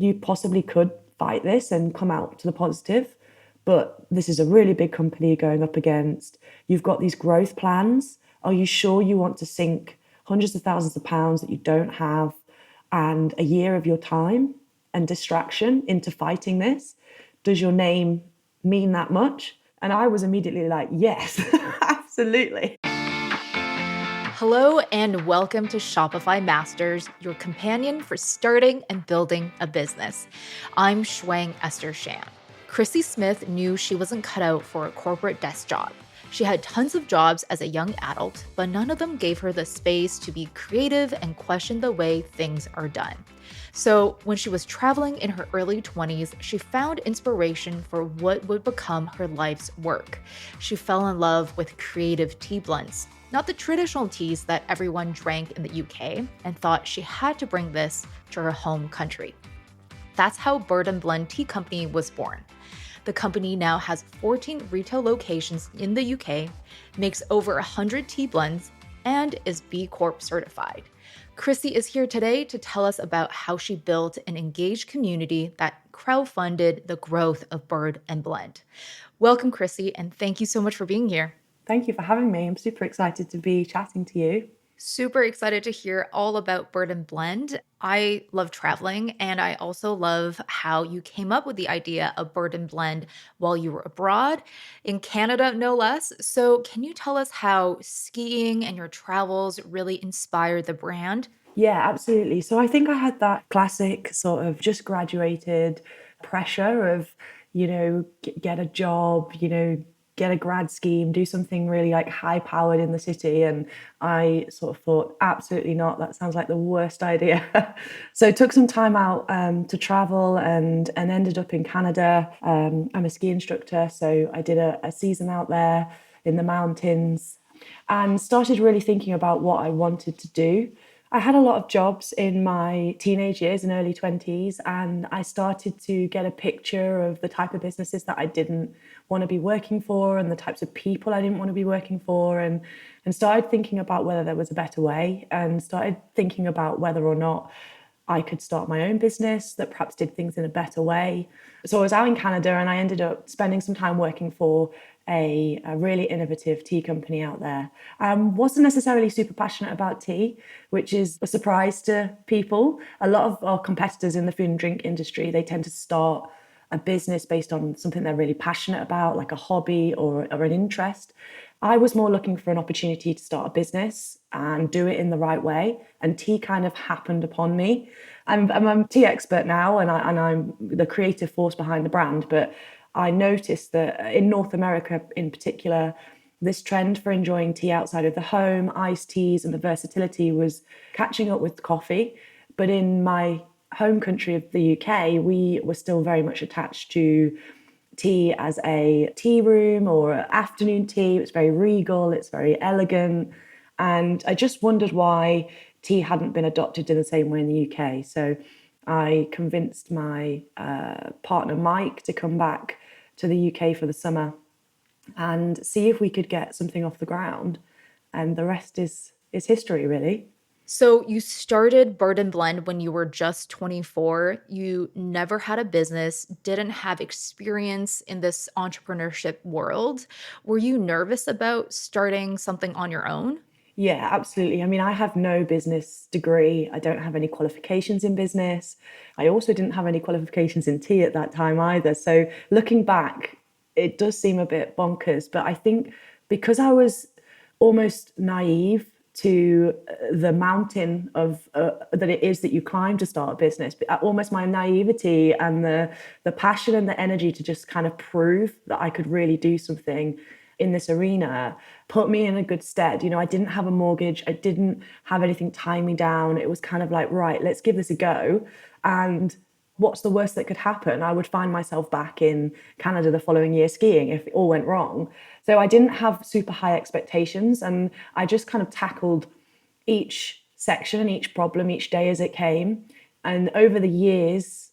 you possibly could fight this and come out to the positive. But this is a really big company going up against. You've got these growth plans. Are you sure you want to sink hundreds of thousands of pounds that you don't have and a year of your time and distraction into fighting this? Does your name mean that much? And I was immediately like, yes, absolutely. Hello and welcome to Shopify Masters, your companion for starting and building a business. I'm Shuang Esther Shan. Krisi Smith knew she wasn't cut out for a corporate desk job. She had tons of jobs as a young adult, but none of them gave her the space to be creative and question the way things are done. So when she was traveling in her early 20s, she found inspiration for what would become her life's work. She fell in love with creative tea blends, not the traditional teas that everyone drank in the UK, and thought she had to bring this to her home country. That's how Bird & Blend Tea Company was born. The company now has 14 retail locations in the UK, makes over 100 tea blends, and is B Corp certified. Krisi is here today to tell us about how she built an engaged community that crowdfunded the growth of Bird & Blend. Welcome, Krisi, and thank you so much for being here. Thank you for having me. I'm super excited to be chatting to you. Super excited to hear all about Bird & Blend. I love traveling, and I also love how you came up with the idea of Bird & Blend while you were abroad, in Canada no less. So can you tell us how skiing and your travels really inspired the brand? Yeah, absolutely. So I think I had that classic sort of just graduated pressure of, get a job, get a grad scheme, do something really like high powered in the city. And I sort of thought, absolutely not. That sounds like the worst idea. So I took some time out to travel and ended up in Canada. I'm a ski instructor. So I did a season out there in the mountains and started really thinking about what I wanted to do. I had a lot of jobs in my teenage years and early 20s, and I started to get a picture of the type of businesses that I didn't want to be working for and the types of people I didn't want to be working for, and started thinking about whether there was a better way, and started thinking about whether or not I could start my own business that perhaps did things in a better way. So I was out in Canada and I ended up spending some time working for a really innovative tea company out there. Wasn't necessarily super passionate about tea, which is a surprise to people. A lot of our competitors in the food and drink industry, they tend to start a business based on something they're really passionate about, like a hobby or an interest. I was more looking for an opportunity to start a business and do it in the right way. And tea kind of happened upon me. I'm a tea expert now, and I'm the creative force behind the brand. But I noticed that in North America in particular, this trend for enjoying tea outside of the home, iced teas, and the versatility was catching up with coffee. But in my home country of the UK, we were still very much attached to tea as a tea room or afternoon tea. It's very regal, it's very elegant. And I just wondered why tea hadn't been adopted in the same way in the UK. So I convinced my partner, Mike, to come back to the UK for the summer and see if we could get something off the ground. And the rest is history, really. So you started Bird & Blend when you were just 24. You never had a business, didn't have experience in this entrepreneurship world. Were you nervous about starting something on your own? Yeah, absolutely. I mean, I have no business degree. I don't have any qualifications in business. I also didn't have any qualifications in tea at that time either. So looking back, it does seem a bit bonkers. But I think because I was almost naive to the mountain of that it is that you climb to start a business, but almost my naivety and the passion and the energy to just kind of prove that I could really do something in this arena put me in a good stead. I didn't have a mortgage. I didn't have anything tying me down. It was kind of like, right, let's give this a go. And what's the worst that could happen? I would find myself back in Canada the following year skiing if it all went wrong. So I didn't have super high expectations, and I just kind of tackled each section, each problem, each day as it came. And over the years,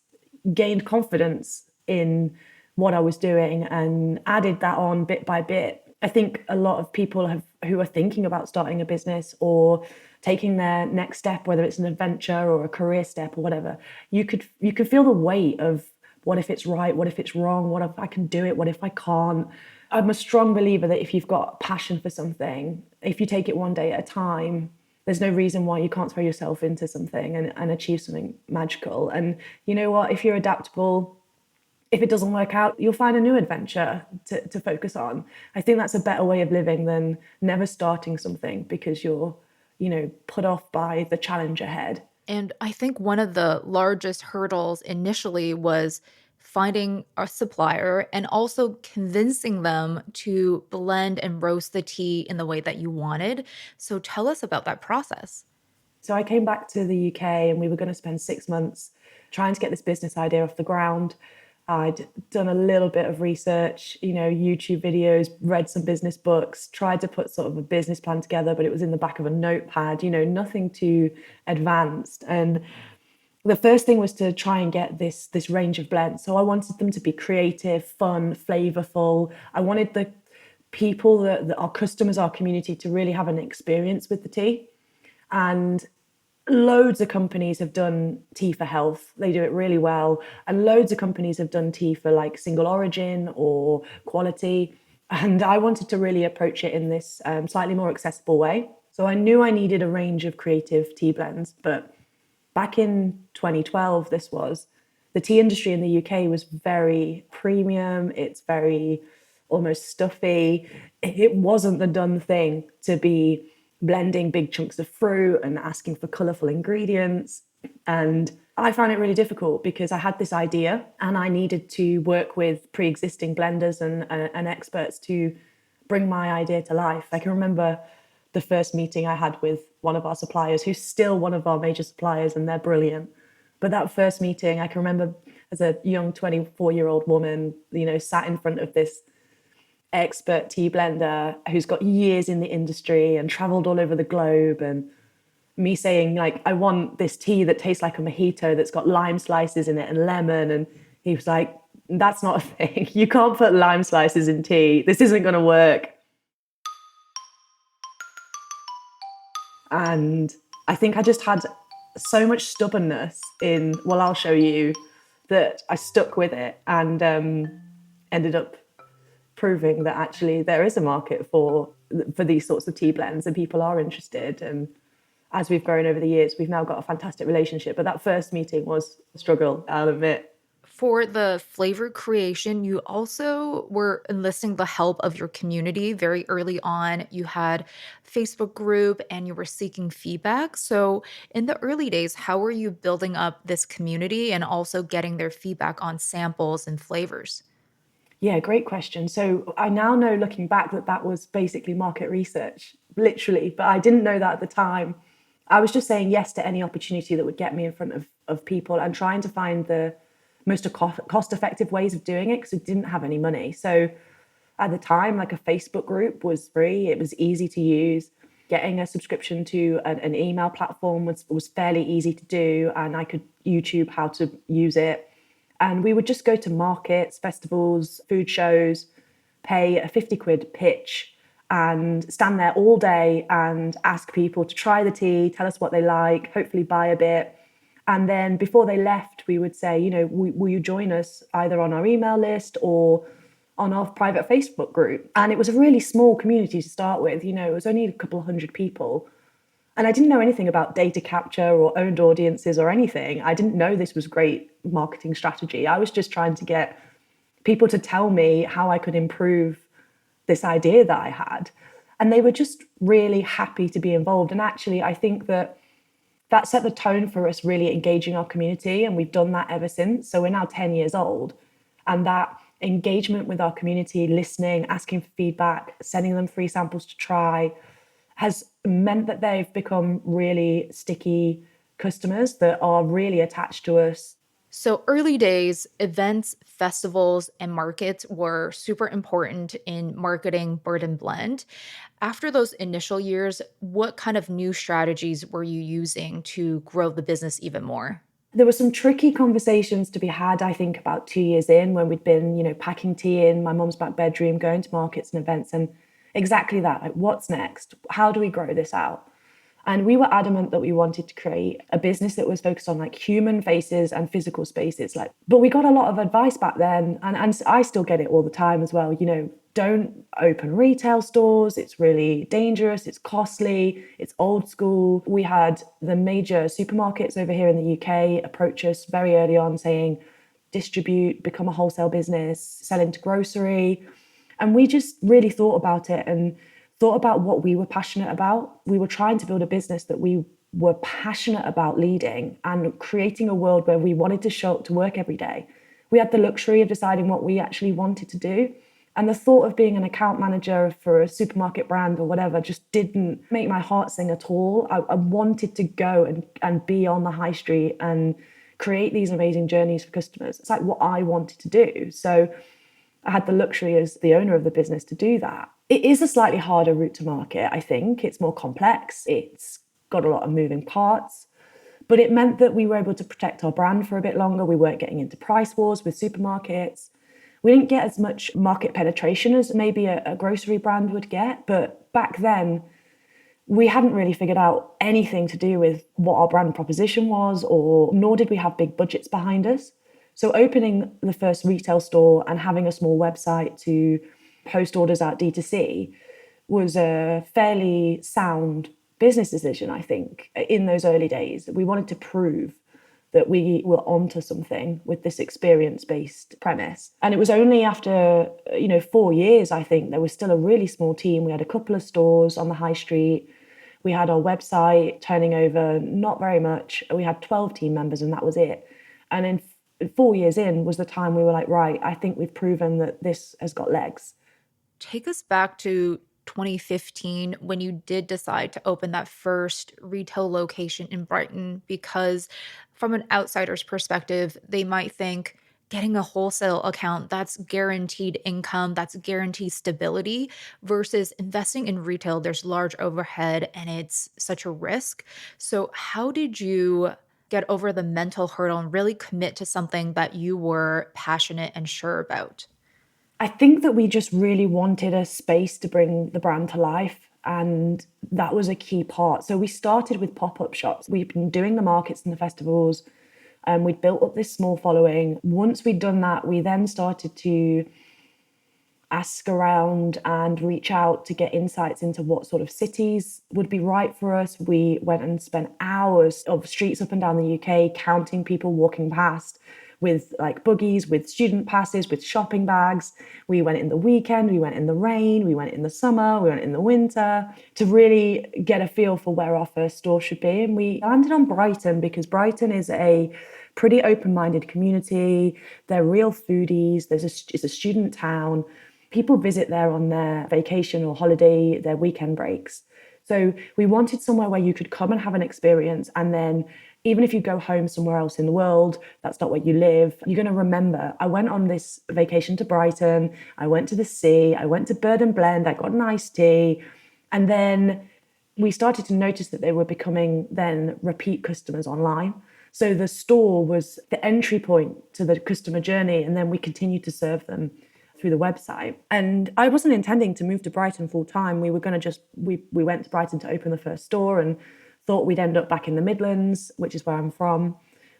gained confidence in what I was doing and added that on bit by bit. I think a lot of people who are thinking about starting a business or taking their next step, whether it's an adventure or a career step or whatever, you could feel the weight of what if it's right, what if it's wrong, what if I can do it, what if I can't. I'm a strong believer that if you've got passion for something, if you take it one day at a time, there's no reason why you can't throw yourself into something and achieve something magical. And you know what, if you're adaptable, if it doesn't work out, you'll find a new adventure to focus on. I think that's a better way of living than never starting something because you're, put off by the challenge ahead. And I think one of the largest hurdles initially was finding a supplier and also convincing them to blend and roast the tea in the way that you wanted. So tell us about that process. So I came back to the UK and we were going to spend 6 months trying to get this business idea off the ground. I'd done a little bit of research, YouTube videos, read some business books, tried to put sort of a business plan together, but it was in the back of a notepad, nothing too advanced. And the first thing was to try and get this range of blends. So I wanted them to be creative, fun, flavorful. I wanted the people, that our customers, our community, to really have an experience with the tea. And loads of companies have done tea for health. They do it really well. And loads of companies have done tea for like single origin or quality. And I wanted to really approach it in this slightly more accessible way. So I knew I needed a range of creative tea blends. But back in 2012, the tea industry in the UK was very premium. It's very almost stuffy. It wasn't the done thing to be blending big chunks of fruit and asking for colorful ingredients. And I found it really difficult because I had this idea and I needed to work with pre-existing blenders and experts to bring my idea to life. I can remember the first meeting I had with one of our suppliers, who's still one of our major suppliers, and they're brilliant. But that first meeting, I can remember as a young 24-year-old woman, sat in front of this expert tea blender who's got years in the industry and traveled all over the globe, and me saying like, I want this tea that tastes like a mojito that's got lime slices in it and lemon. And he was like, that's not a thing. You can't put lime slices in tea. This isn't going to work. And I think I just had so much stubbornness in, well, I'll show you, that I stuck with it and ended up proving that actually there is a market for these sorts of tea blends and people are interested. And as we've grown over the years, we've now got a fantastic relationship. But that first meeting was a struggle, I'll admit. For the flavor creation, you also were enlisting the help of your community very early on. You had Facebook group and you were seeking feedback. So in the early days, how were you building up this community and also getting their feedback on samples and flavors? Yeah, great question. So I now know, looking back, that was basically market research, literally. But I didn't know that at the time. I was just saying yes to any opportunity that would get me in front of people and trying to find the most cost-effective ways of doing it because we didn't have any money. So at the time, like a Facebook group was free. It was easy to use. Getting a subscription to an email platform was fairly easy to do. And I could YouTube how to use it. And we would just go to markets, festivals, food shows, pay a 50 quid pitch and stand there all day and ask people to try the tea, tell us what they like, hopefully buy a bit. And then before they left, we would say, will you join us either on our email list or on our private Facebook group? And it was a really small community to start with. It was only a couple of hundred people. And I didn't know anything about data capture or owned audiences or anything. I didn't know this was great marketing strategy. I was just trying to get people to tell me how I could improve this idea that I had. And they were just really happy to be involved. And actually, I think that set the tone for us really engaging our community. And we've done that ever since. So we're now 10 years old. And that engagement with our community, listening, asking for feedback, sending them free samples to try, has meant that they've become really sticky customers that are really attached to us. So early days, events, festivals, and markets were super important in marketing Bird and Blend. After those initial years, what kind of new strategies were you using to grow the business even more? There were some tricky conversations to be had, I think, about 2 years in when we'd been, packing tea in my mum's back bedroom, going to markets and events, and exactly that, like, what's next? How do we grow this out? And we were adamant that we wanted to create a business that was focused on like human faces and physical spaces. But we got a lot of advice back then, and I still get it all the time as well. Don't open retail stores. It's really dangerous. It's costly. It's old school. We had the major supermarkets over here in the UK approach us very early on saying, distribute, become a wholesale business, sell into grocery. And we just really thought about it and thought about what we were passionate about. We were trying to build a business that we were passionate about leading and creating a world where we wanted to show up to work every day. We had the luxury of deciding what we actually wanted to do. And the thought of being an account manager for a supermarket brand or whatever just didn't make my heart sing at all. I wanted to go and be on the high street and create these amazing journeys for customers. It's like what I wanted to do. So I had the luxury as the owner of the business to do that. It is a slightly harder route to market, I think. It's more complex. It's got a lot of moving parts. But it meant that we were able to protect our brand for a bit longer. We weren't getting into price wars with supermarkets. We didn't get as much market penetration as maybe a grocery brand would get. But back then, we hadn't really figured out anything to do with what our brand proposition was, or nor did we have big budgets behind us. So opening the first retail store and having a small website to post orders out D2C was a fairly sound business decision, I think, in those early days. We wanted to prove that we were onto something with this experience-based premise. And it was only after, 4 years, I think, there was still a really small team. We had a couple of stores on the high street. We had our website turning over not very much. We had 12 team members and that was it. And in 4 years in was the time we were like, right, I think we've proven that this has got legs. Take us back to 2015 when you did decide to open that first retail location in Brighton, because from an outsider's perspective, they might think getting a wholesale account, that's guaranteed income, that's guaranteed stability, versus investing in retail, there's large overhead and it's such a risk. So how did you get over the mental hurdle and really commit to something that you were passionate and sure about? I think that we just really wanted a space to bring the brand to life. And that was a key part. So we started with pop-up shops. We've been doing the markets and the festivals, and we'd built up this small following. Once we'd done that, we then started to ask around and reach out to get insights into what sort of cities would be right for us. We went and spent hours of streets up and down the UK counting people walking past with like buggies, with student passes, with shopping bags. We went in the weekend, we went in the rain, we went in the summer, we went in the winter to really get a feel for where our first store should be. And we landed on Brighton because Brighton is a pretty open-minded community. They're real foodies. It's a student town. People visit there on their vacation or holiday, their weekend breaks. So we wanted somewhere where you could come and have an experience, and then even if you go home somewhere else in the world, that's not where you live, you're going to remember, I went on this vacation to Brighton, I went to the sea, I went to Bird and Blend, I got an iced tea. And then we started to notice that they were becoming then repeat customers online. So the store was the entry point to the customer journey, and then we continued to serve them through the website. And I wasn't intending to move to Brighton full time. We were going to we went to Brighton to open the first store and thought we'd end up back in the Midlands, which is where I'm from,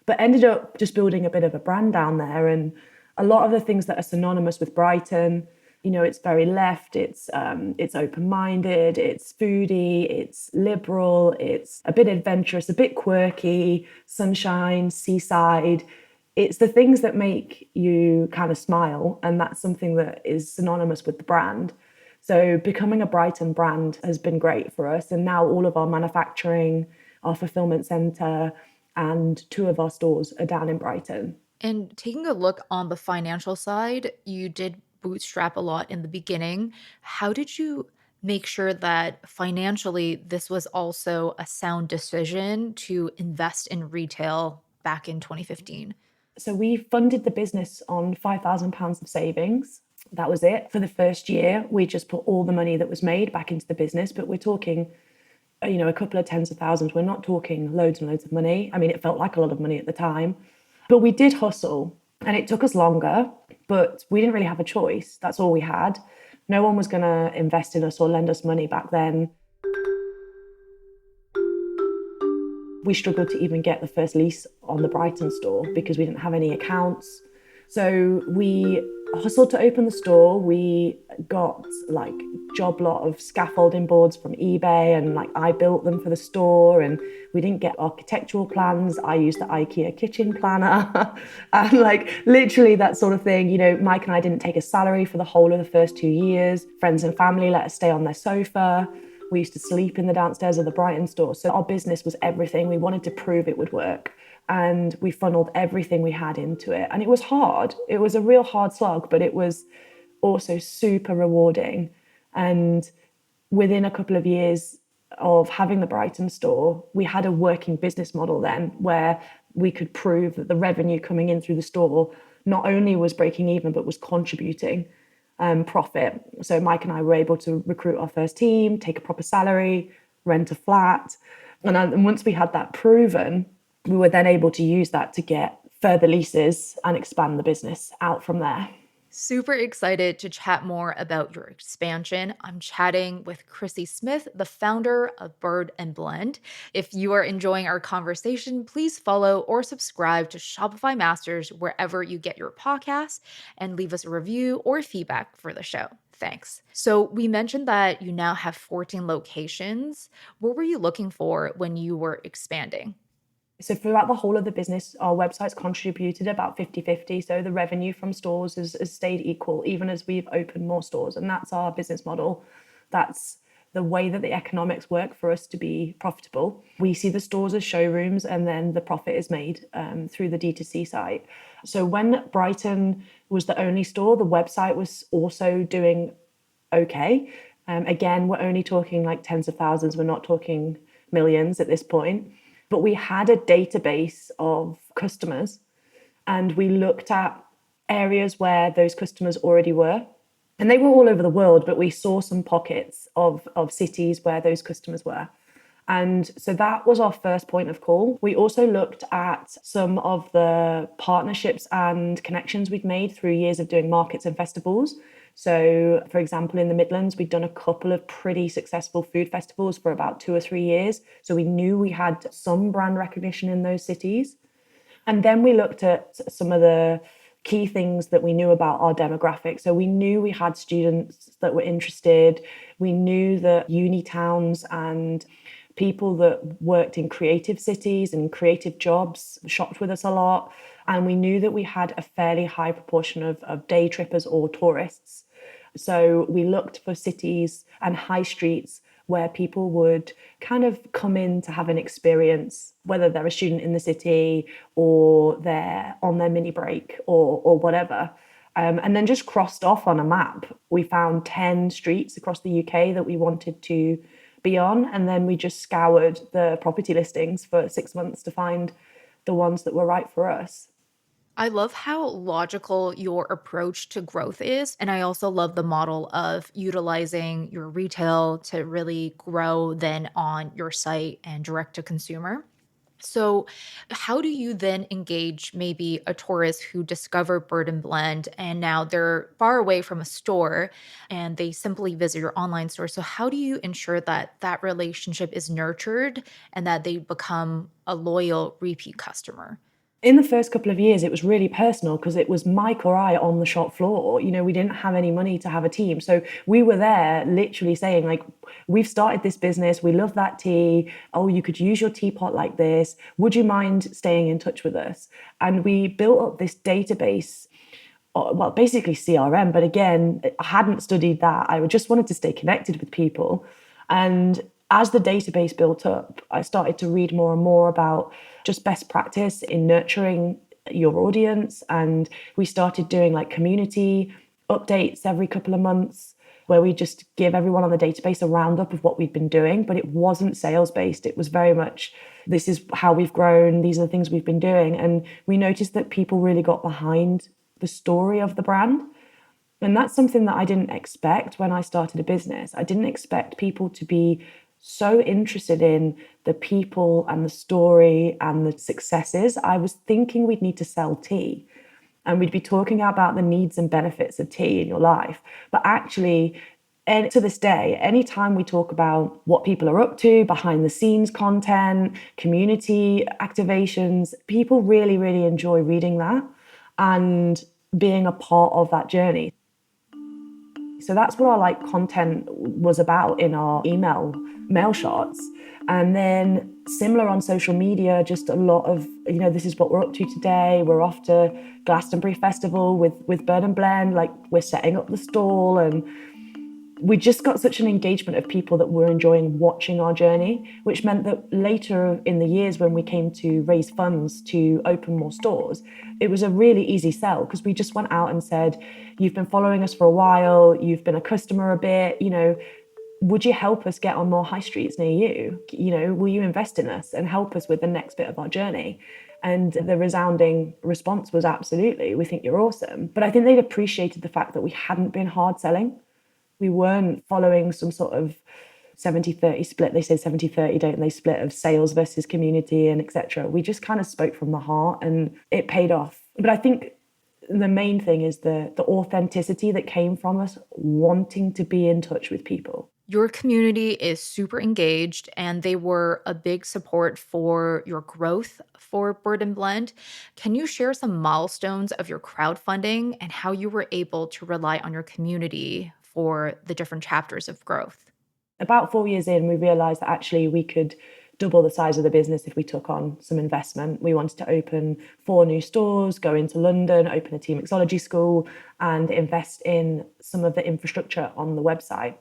but ended up just building a bit of a brand down there. And a lot of the things that are synonymous with Brighton, it's very left, it's open-minded, it's foodie, it's liberal, it's a bit adventurous, a bit quirky, sunshine, seaside. It's the things that make you kind of smile, and that's something that is synonymous with the brand. So becoming a Brighton brand has been great for us. And now all of our manufacturing, our fulfillment center, and 2 of our stores are down in Brighton. And taking a look on the financial side, you did bootstrap a lot in the beginning. How did you make sure that financially this was also a sound decision to invest in retail back in 2015? So we funded the business on £5,000 of savings. That was it. For the first year, we just put all the money that was made back into the business, but we're talking, a couple of tens of thousands. We're not talking loads and loads of money. I mean, it felt like a lot of money at the time, but we did hustle, and it took us longer, but we didn't really have a choice. That's all we had. No one was going to invest in us or lend us money back then. We struggled to even get the first lease on the Brighton store because we didn't have any accounts. So we hustled to open the store. We got like job lot of scaffolding boards from eBay, and like I built them for the store, and we didn't get architectural plans. I used the IKEA kitchen planner and like literally that sort of thing. You know, Mike and I didn't take a salary for the whole of the first 2 years. Friends and family let us stay on their sofa. We used to sleep in the downstairs of the Brighton store. So our business was everything. We wanted to prove it would work. And we funneled everything we had into it. And it was hard. It was a real hard slog, but it was also super rewarding. And within a couple of years of having the Brighton store, we had a working business model then where we could prove that the revenue coming in through the store not only was breaking even, but was contributing profit. So Mike and I were able to recruit our first team, take a proper salary, rent a flat. And once we had that proven, we were then able to use that to get further leases and expand the business out from there. Super excited to chat more about your expansion. I'm chatting with Krisi Smith, the founder of Bird and Blend. If you are enjoying our conversation, please follow or subscribe to Shopify Masters wherever you get your podcasts and leave us a review or feedback for the show. Thanks. So we mentioned that you now have 14 locations. What were you looking for when you were expanding? So throughout the whole of the business, our website's contributed about 50-50. So the revenue from stores has stayed equal, even as we've opened more stores. And that's our business model. That's the way that the economics work for us to be profitable. We see the stores as showrooms, and then the profit is made through the D2C site. So when Brighton was the only store, the website was also doing okay. Again, we're only talking like tens of thousands. We're not talking millions at this point. But we had a database of customers, and we looked at areas where those customers already were. And they were all over the world, but we saw some pockets of cities where those customers were. And so that was our first point of call. We also looked at some of the partnerships and connections we'd made through years of doing markets and festivals. So, for example, in the Midlands, we'd done a couple of pretty successful food festivals for about 2 or 3 years. So we knew we had some brand recognition in those cities. And then we looked at some of the key things that we knew about our demographic. So we knew we had students that were interested. We knew that uni towns and people that worked in creative cities and creative jobs shopped with us a lot. And we knew that we had a fairly high proportion of day trippers or tourists. So we looked for cities and high streets where people would kind of come in to have an experience, whether they're a student in the city or they're on their mini break or whatever. And then just crossed off on a map. We found 10 streets across the UK that we wanted to be on. And then we just scoured the property listings for 6 months to find the ones that were right for us. I love how logical your approach to growth is. And I also love the model of utilizing your retail to really grow then on your site and direct to consumer. So, how do you then engage maybe a tourist who discovered Bird and Blend and now they're far away from a store and they simply visit your online store? So, how do you ensure that that relationship is nurtured and that they become a loyal repeat customer? In the first couple of years, it was really personal because it was Mike or I on the shop floor. You know, we didn't have any money to have a team. So we were there literally saying, like, we've started this business. We love that tea. Oh, you could use your teapot like this. Would you mind staying in touch with us? And we built up this database, well, basically CRM. But again, I hadn't studied that. I just wanted to stay connected with people. And as the database built up, I started to read more and more about just best practice in nurturing your audience. And we started doing like community updates every couple of months where we just give everyone on the database a roundup of what we'd been doing, but it wasn't sales based. It was very much, this is how we've grown. These are the things we've been doing. And we noticed that people really got behind the story of the brand. And that's something that I didn't expect when I started a business. I didn't expect people to be so interested in the people and the story and the successes. I was thinking we'd need to sell tea and we'd be talking about the needs and benefits of tea in your life. But actually, And to this day, anytime we talk about what people are up to, behind the scenes content, community activations, people really, really enjoy reading that and being a part of that journey. So that's what our content was about in our mail shots. And then similar on social media, just a lot of, this is what we're up to today. We're off to Glastonbury Festival with Bird and Blend, we're setting up the stall, and we just got such an engagement of people that were enjoying watching our journey, which meant that later in the years when we came to raise funds to open more stores, it was a really easy sell because we just went out and said, you've been following us for a while, you've been a customer a bit, would you help us get on more high streets near you? Will you invest in us and help us with the next bit of our journey? And the resounding response was absolutely, we think you're awesome. But I think they'd appreciated the fact that we hadn't been hard selling. We weren't following some sort of 70-30 split. They say 70-30, don't they, split of sales versus community and etc. We just kind of spoke from the heart and it paid off. But I think the main thing is the authenticity that came from us wanting to be in touch with people. Your community is super engaged and they were a big support for your growth for Bird and Blend. Can you share some milestones of your crowdfunding and how you were able to rely on your community for the different chapters of growth? About 4 years in, we realized that actually we could double the size of the business if we took on some investment. We wanted to open 4 new stores, go into London, open a tea mixology school, and invest in some of the infrastructure on the website.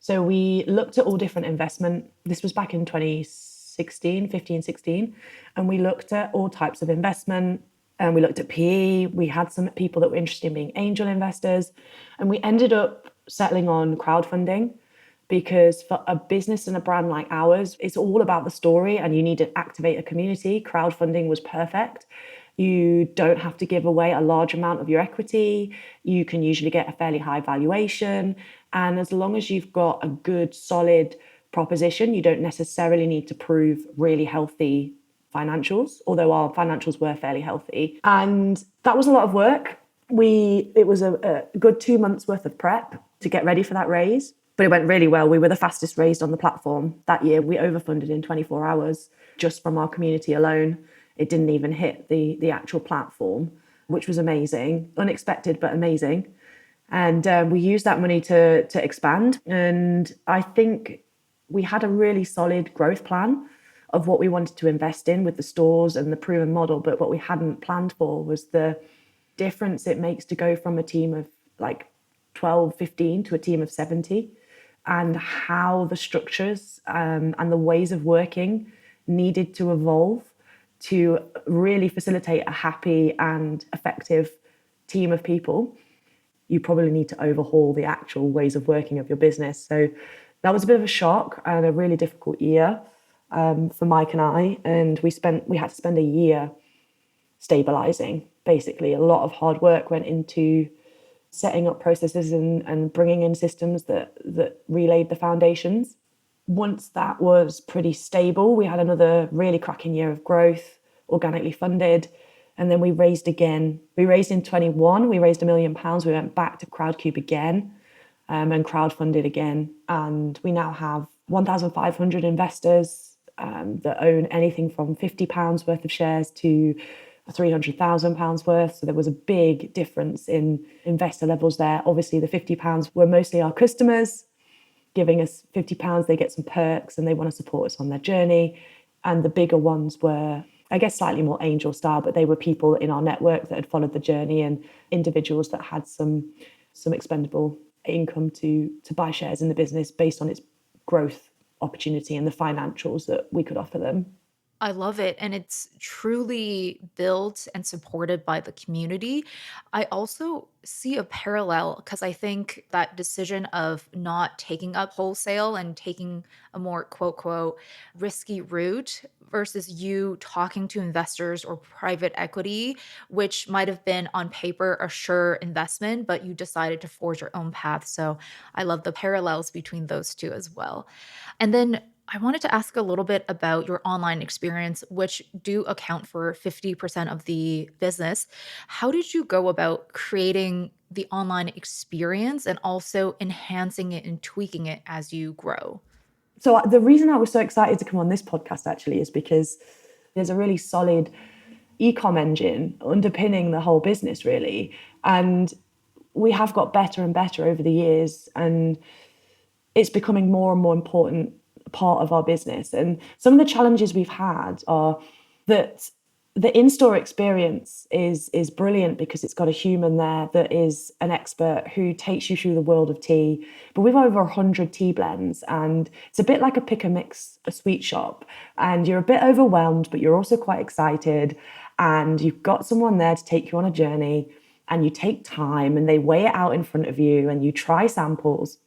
So we looked at all different investment. This was back in 15, 16. And we looked at all types of investment. And we looked at PE. We had some people that were interested in being angel investors. And we ended up settling on crowdfunding because for a business and a brand like ours, it's all about the story and you need to activate a community. Crowdfunding was perfect. You don't have to give away a large amount of your equity. You can usually get a fairly high valuation. And as long as you've got a good, solid proposition, you don't necessarily need to prove really healthy financials, although our financials were fairly healthy. And that was a lot of work. It was a good 2 months worth of prep to get ready for that raise, but it went really well. We were the fastest raised on the platform that year. We overfunded in 24 hours just from our community alone. It didn't even hit the actual platform, which was amazing, unexpected, but amazing. And we used that money to expand. And I think we had a really solid growth plan of what we wanted to invest in with the stores and the proven model. But what we hadn't planned for was the difference it makes to go from a team of 12, 15 to a team of 70, and how the structures and the ways of working needed to evolve to really facilitate a happy and effective team of people. You probably need to overhaul the actual ways of working of your business. So that was a bit of a shock and a really difficult year for Mike and I. And we had to spend a year stabilizing. Basically, a lot of hard work went into setting up processes and bringing in systems that relayed the foundations. Once that was pretty stable, we had another really cracking year of growth, organically funded. And then we raised again. We raised in 21, we raised £1 million. We went back to Crowdcube again and crowdfunded again. And we now have 1,500 investors that own anything from £50 worth of shares to £300,000 worth. So there was a big difference in investor levels there. Obviously, the £50 were mostly our customers giving us £50. They get some perks and they want to support us on their journey. And the bigger ones were, I guess, slightly more angel style, but they were people in our network that had followed the journey and individuals that had some expendable income to buy shares in the business based on its growth opportunity and the financials that we could offer them. I love it. And it's truly built and supported by the community. I also see a parallel because I think that decision of not taking up wholesale and taking a more quote, quote, risky route versus you talking to investors or private equity, which might have been on paper a sure investment, but you decided to forge your own path. So I love the parallels between those two as well. And then I wanted to ask a little bit about your online experience, which do account for 50% of the business. How did you go about creating the online experience and also enhancing it and tweaking it as you grow? So the reason I was so excited to come on this podcast actually is because there's a really solid e-com engine underpinning the whole business really. And we have got better and better over the years, and it's becoming more and more important part of our business. And some of the challenges we've had are that the in-store experience is brilliant because it's got a human there that is an expert who takes you through the world of tea. But we've over 100 tea blends, and it's a bit like a pick and mix, a sweet shop. And you're a bit overwhelmed, but you're also quite excited. And you've got someone there to take you on a journey, and you take time and they weigh it out in front of you and you try samples.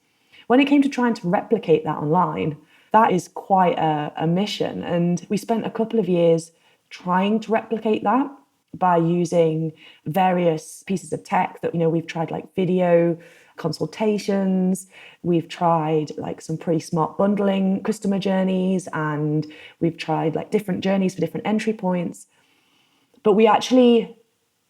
When it came to trying to replicate that online, that is quite a mission. And we spent a couple of years trying to replicate that by using various pieces of tech that, we've tried like video consultations, we've tried like some pretty smart bundling customer journeys, and we've tried like different journeys for different entry points. But we actually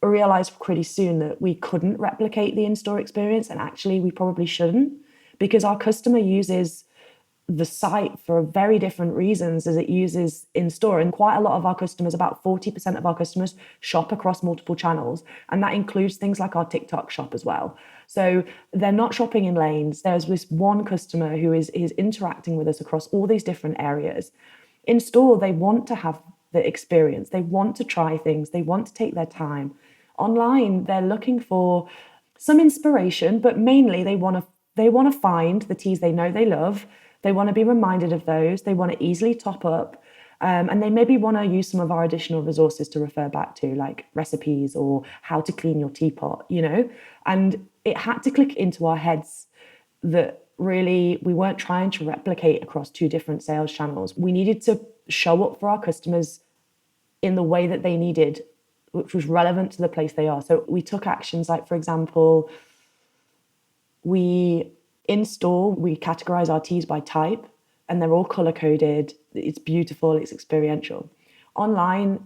realized pretty soon that we couldn't replicate the in-store experience, and actually we probably shouldn't, because our customer uses the site for very different reasons as it uses in store. And quite a lot of our customers, about 40% of our customers, shop across multiple channels. And that includes things like our TikTok shop as well. So they're not shopping in lanes. There's this one customer who is interacting with us across all these different areas. In store, they want to have the experience. They want to try things. They want to take their time. Online, they're looking for some inspiration, but mainly they want to find the teas they know they love. They want to be reminded of those. They want to easily top up. And they maybe want to use some of our additional resources to refer back to, like recipes or how to clean your teapot, And it had to click into our heads that really we weren't trying to replicate across two different sales channels. We needed to show up for our customers in the way that they needed, which was relevant to the place they are. So we took actions like, for example, in store, we categorize our teas by type, and they're all color coded. It's beautiful, it's experiential. Online,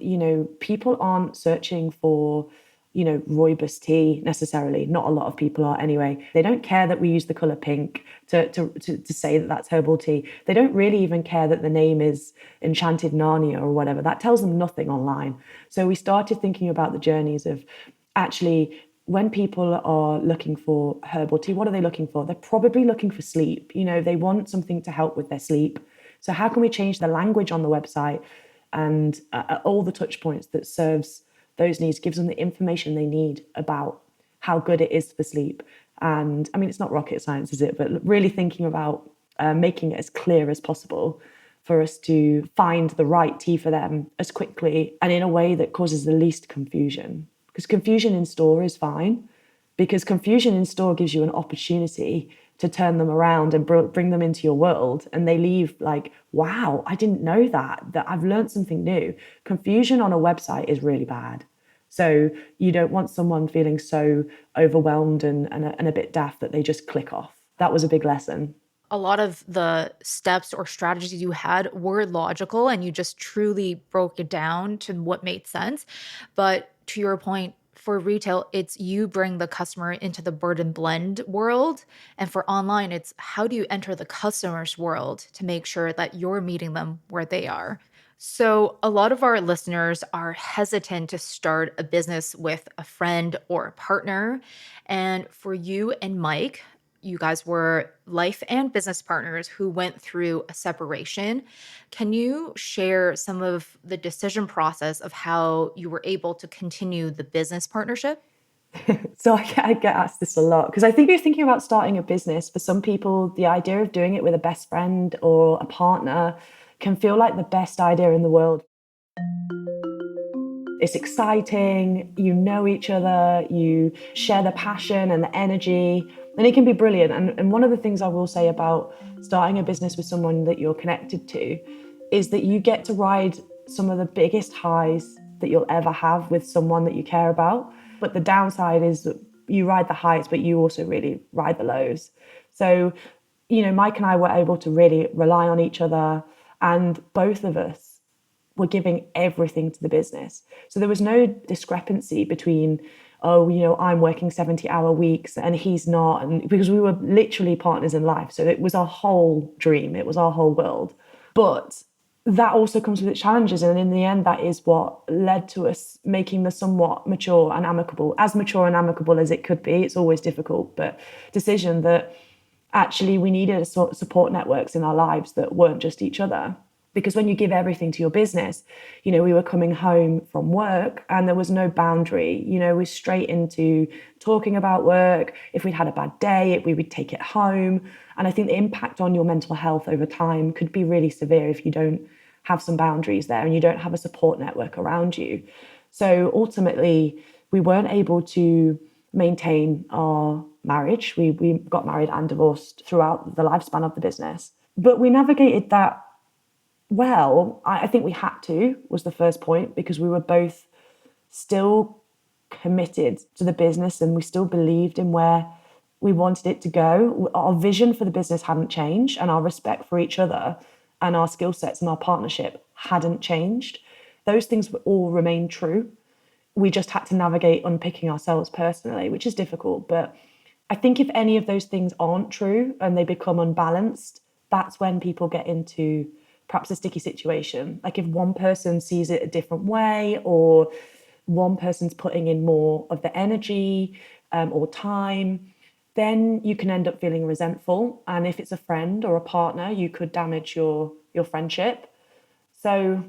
people aren't searching for, rooibos tea necessarily. Not a lot of people are anyway. They don't care that we use the color pink to say that that's herbal tea. They don't really even care that the name is Enchanted Narnia or whatever. That tells them nothing online. So we started thinking about the journeys of actually, when people are looking for herbal tea, what are they looking for? They're probably looking for sleep. They want something to help with their sleep. So how can we change the language on the website and all the touch points that serves those needs, gives them the information they need about how good it is for sleep? And I mean, it's not rocket science, is it? But really thinking about making it as clear as possible for us to find the right tea for them as quickly and in a way that causes the least confusion. Because confusion in store is fine, because confusion in store gives you an opportunity to turn them around and bring them into your world. And they leave like, wow, I didn't know that I've learned something new. Confusion on a website is really bad. So you don't want someone feeling so overwhelmed and a bit daft that they just click off. That was a big lesson. A lot of the steps or strategies you had were logical and you just truly broke it down to what made sense. But to your point, for retail, it's you bring the customer into the bird and blend world. And for online, it's how do you enter the customer's world to make sure that you're meeting them where they are. So, a lot of our listeners are hesitant to start a business with a friend or a partner. And for you and Mike, you guys were life and business partners who went through a separation. Can you share some of the decision process of how you were able to continue the business partnership? So I get asked this a lot because I think if you're thinking about starting a business, for some people, the idea of doing it with a best friend or a partner can feel like the best idea in the world. It's exciting, you know each other, you share the passion and the energy, and it can be brilliant. And one of the things I will say about starting a business with someone that you're connected to is that you get to ride some of the biggest highs that you'll ever have with someone that you care about. But the downside is that you ride the highs, but you also really ride the lows. So, Mike and I were able to really rely on each other. And both of us were giving everything to the business. So there was no discrepancy between, oh, I'm working 70-hour weeks and he's not. And because we were literally partners in life. So it was our whole dream. It was our whole world. But that also comes with its challenges. And in the end, that is what led to us making the somewhat mature and amicable, as mature and amicable as it could be. It's always difficult, but decision that actually we needed a sort of support networks in our lives that weren't just each other. Because when you give everything to your business, we were coming home from work and there was no boundary. We're straight into talking about work. If we'd had a bad day, we would take it home. And I think the impact on your mental health over time could be really severe if you don't have some boundaries there and you don't have a support network around you. So ultimately, we weren't able to maintain our marriage. We got married and divorced throughout the lifespan of the business. But we navigated that well. I think we had to, was the first point, because we were both still committed to the business and we still believed in where we wanted it to go. Our vision for the business hadn't changed and our respect for each other and our skill sets and our partnership hadn't changed. Those things all remained true. We just had to navigate unpicking ourselves personally, which is difficult. But I think if any of those things aren't true and they become unbalanced, that's when people get into perhaps a sticky situation. Like if one person sees it a different way, or one person's putting in more of the energy or time, then you can end up feeling resentful. And if it's a friend or a partner, you could damage your friendship. So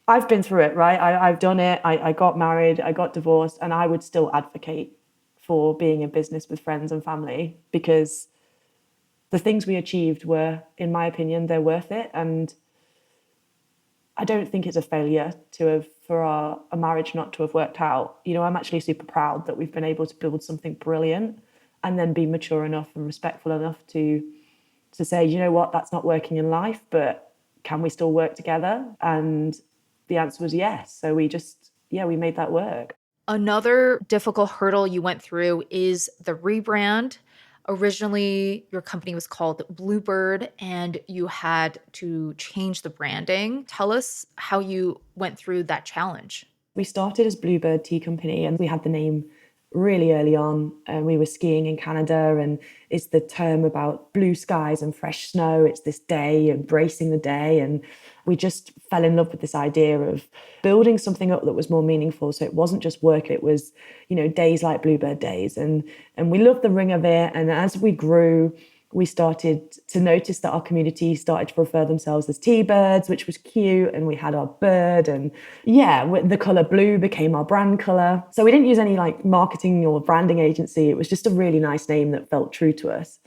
I've been through it, right? I've done it. I got married, I got divorced, and I would still advocate for being in business with friends and family because the things we achieved were, in my opinion, they're worth it. And I don't think it's a failure for a marriage not to have worked out. I'm actually super proud that we've been able to build something brilliant and then be mature enough and respectful enough to say, you know what, that's not working in life, but can we still work together? And the answer was yes. So we made that work. Another difficult hurdle you went through is the rebrand. Originally, your company was called Bluebird and you had to change the branding. Tell us how you went through that challenge. We started as Bluebird Tea Company and we had the name really early on. We were skiing in Canada and it's the term about blue skies and fresh snow. It's this day, embracing the day. And we just fell in love with this idea of building something up that was more meaningful. So it wasn't just work, it was, days like Bluebird days. And we loved the ring of it. And as we grew, we started to notice that our community started to refer themselves as T-birds, which was cute. And we had our bird and the color blue became our brand color. So we didn't use any marketing or branding agency. It was just a really nice name that felt true to us.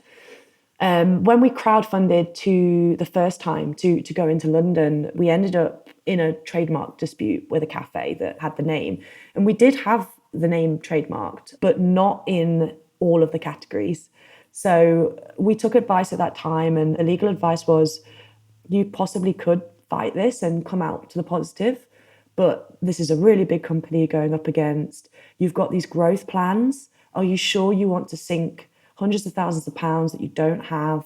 When we crowdfunded to the first time to go into London, we ended up in a trademark dispute with a cafe that had the name. And we did have the name trademarked, but not in all of the categories. So we took advice at that time, and the legal advice was you possibly could fight this and come out to the positive, but this is a really big company you're going up against. You've got these growth plans. Are you sure you want to sink hundreds of thousands of pounds that you don't have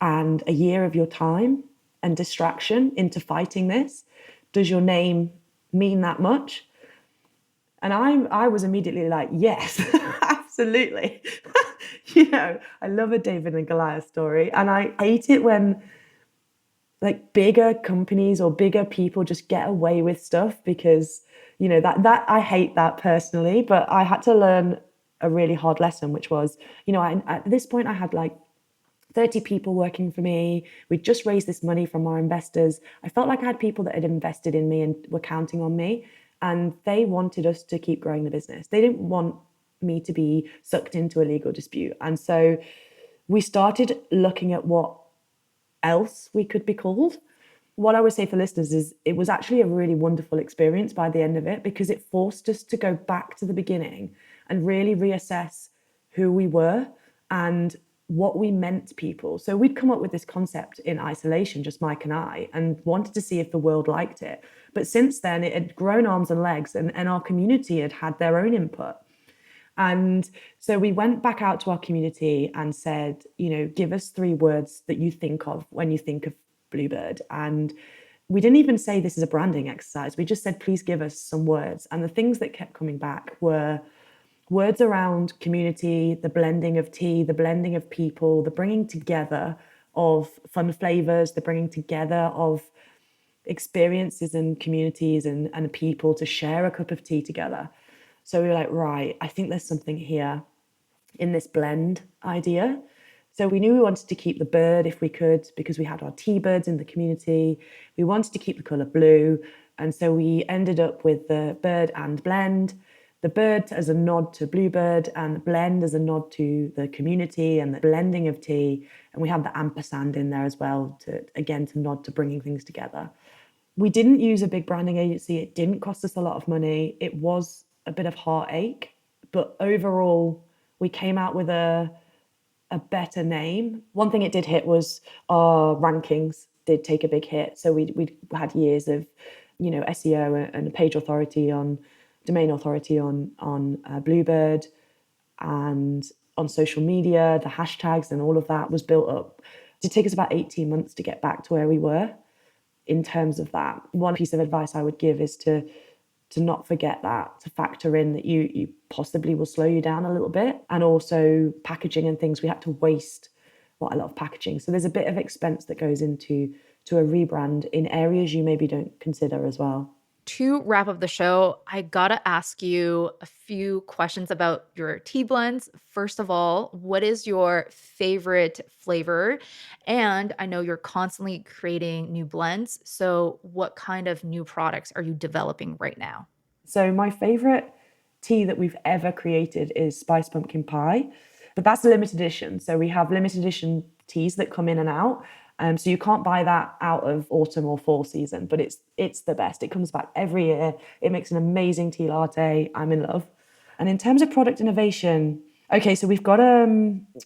and a year of your time and distraction into fighting this? Does your name mean that much? And I was immediately like, yes, absolutely. I love a David and Goliath story. And I hate it when bigger companies or bigger people just get away with stuff because, that I hate that personally. But I had to learn a really hard lesson, which was, at this point I had 30 people working for me. We'd just raised this money from our investors. I felt like I had people that had invested in me and were counting on me. And they wanted us to keep growing the business. They didn't want me to be sucked into a legal dispute. And so we started looking at what else we could be called. What I would say for listeners is it was actually a really wonderful experience by the end of it because it forced us to go back to the beginning and really reassess who we were and what we meant to people. So we'd come up with this concept in isolation, just Mike and I, and wanted to see if the world liked it. But since then, it had grown arms and legs and our community had had their own input. And so we went back out to our community and said, give us 3 words that you think of when you think of Bluebird. And we didn't even say this is a branding exercise. We just said, please give us some words. And the things that kept coming back were words around community, the blending of tea, the blending of people, the bringing together of fun flavors, the bringing together of experiences and communities and people to share a cup of tea together. So we were like, right, I think there's something here in this blend idea. So we knew we wanted to keep the bird if we could, because we had our tea birds in the community. We wanted to keep the colour blue. And so we ended up with the bird and blend. The bird as a nod to bluebird and the blend as a nod to the community and the blending of tea. And we had the ampersand in there as well to nod to bringing things together. We didn't use a big branding agency. It didn't cost us a lot of money. It was a bit of heartache, but overall we came out with a better name. One thing it did hit was our rankings did take a big hit. So we'd had years of, SEO and page authority on, domain authority on Bluebird and on social media, the hashtags and all of that was built up. It did take us about 18 months to get back to where we were in terms of that. One piece of advice I would give is to not forget that, to factor in that you possibly will slow you down a little bit. And also packaging and things, we had to waste quite a lot of packaging. So there's a bit of expense that goes into a rebrand in areas you maybe don't consider as well. To wrap up the show, I gotta ask you a few questions about your tea blends. First of all, what is your favorite flavor? And I know you're constantly creating new blends. So what kind of new products are you developing right now? So my favorite tea that we've ever created is Spice Pumpkin Pie, but that's a limited edition. So we have limited edition teas that come in and out. So you can't buy that out of autumn or fall season, but it's the best. It comes back every year. It makes an amazing tea latte. I'm in love. And in terms of product innovation, okay, so we've got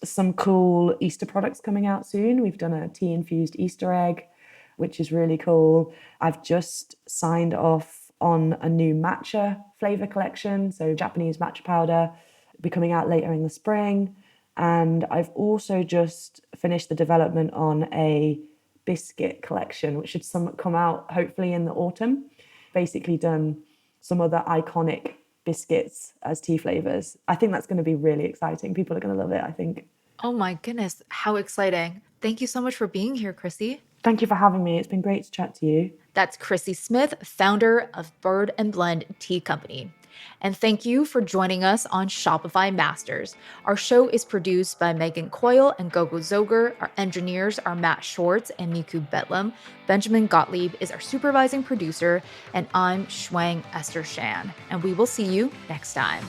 some cool Easter products coming out soon. We've done a tea infused Easter egg, which is really cool. I've just signed off on a new matcha flavor collection, so Japanese matcha powder, will be coming out later in the spring. And I've also just finished the development on a biscuit collection, which should come out hopefully in the autumn. Basically done some other iconic biscuits as tea flavors. I think that's going to be really exciting. People are going to love it, I think. Oh my goodness, how exciting. Thank you so much for being here, Krisi. Thank you for having me. It's been great to chat to you. That's Krisi Smith, founder of Bird and Blend Tea Company. And thank you for joining us on Shopify Masters. Our show is produced by Megan Coyle and Gogo Zoger. Our engineers are Matt Schwartz and Miku Betlam. Benjamin Gottlieb is our supervising producer, and I'm Shwang Esther Shan. And we will see you next time.